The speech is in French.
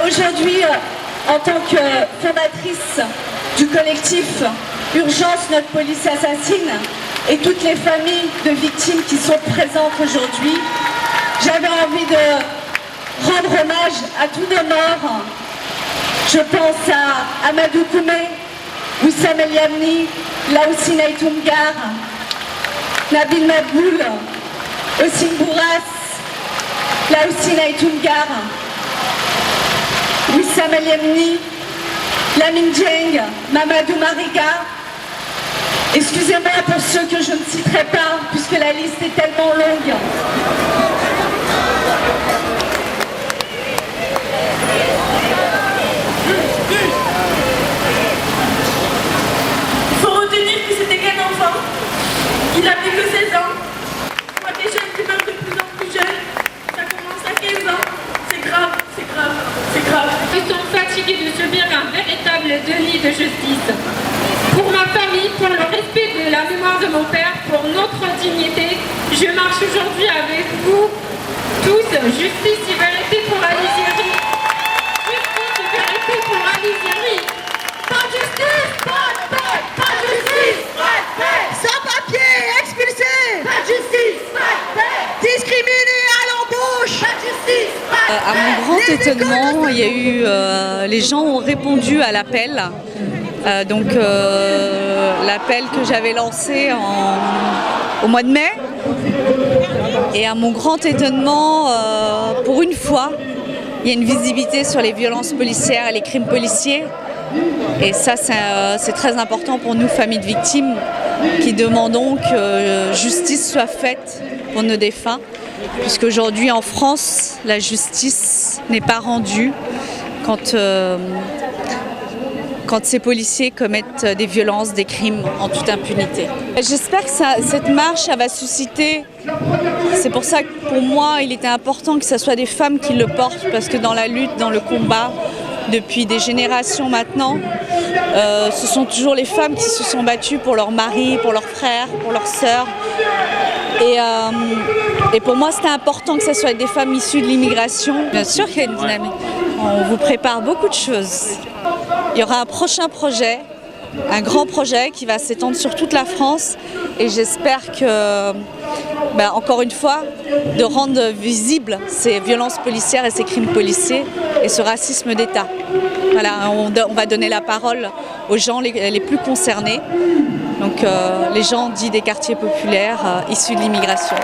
Aujourd'hui, en tant que fondatrice du collectif Urgence, notre police assassine, et toutes les familles de victimes qui sont présentes aujourd'hui, j'avais envie de rendre hommage à tous nos morts. Je pense à Amadou Koumé, Wissam El Yamni, Laoussine Aïtoumgar, Nabil Maboul, Ossine Bourras, Laoussine Aïtoumgar, Wissam El Yamni, Lamine Dieng, Mamadou Mariga. Excusez-moi pour ceux que je ne citerai pas, puisque la liste est tellement longue. Il faut retenir que c'était qu'un enfant. Il n'avait que 16 ans. Je vois des jeunes qui meurent de plus en plus jeunes. Ça commence à 15 ans. C'est grave, c'est grave, c'est grave. Ils sont fatigués de subir un véritable déni de justice. Pour ma famille, pour le respect de la mémoire de mon père, pour notre dignité, je marche aujourd'hui avec vous tous. Justice et vérité pour Alizeri. Justice et vérité pour Alizeri. Pas de justice, pas de paix, pas de justice, pas de paix. Sans papier, expulsé. Pas de justice, pas de paix. Discriminé à l'embauche. Pas de justice, pas de paix. À mon grand étonnement, il y a eu, les gens ont répondu à l'appel. L'appel que j'avais lancé au mois de mai. Et à mon grand étonnement, pour une fois, il y a une visibilité sur les violences policières et les crimes policiers. Et ça, c'est très important pour nous, familles de victimes, qui demandons que justice soit faite pour nos défunts. Puisqu'aujourd'hui, en France, la justice n'est pas rendue quand ces policiers commettent des violences, des crimes en toute impunité. J'espère que cette marche va susciter, c'est pour ça que pour moi il était important que ce soit des femmes qui le portent, parce que dans la lutte, dans le combat, depuis des générations maintenant, ce sont toujours les femmes qui se sont battues pour leurs maris, pour leurs frères, pour leurs sœurs. Et pour moi c'était important que ce soit des femmes issues de l'immigration. Bien sûr qu'il y a une dynamique, on vous prépare beaucoup de choses. Il y aura un prochain projet, un grand projet qui va s'étendre sur toute la France, et j'espère que, encore une fois, de rendre visibles ces violences policières et ces crimes policiers et ce racisme d'État. Voilà, on va donner la parole aux gens les plus concernés, donc les gens dits des quartiers populaires issus de l'immigration.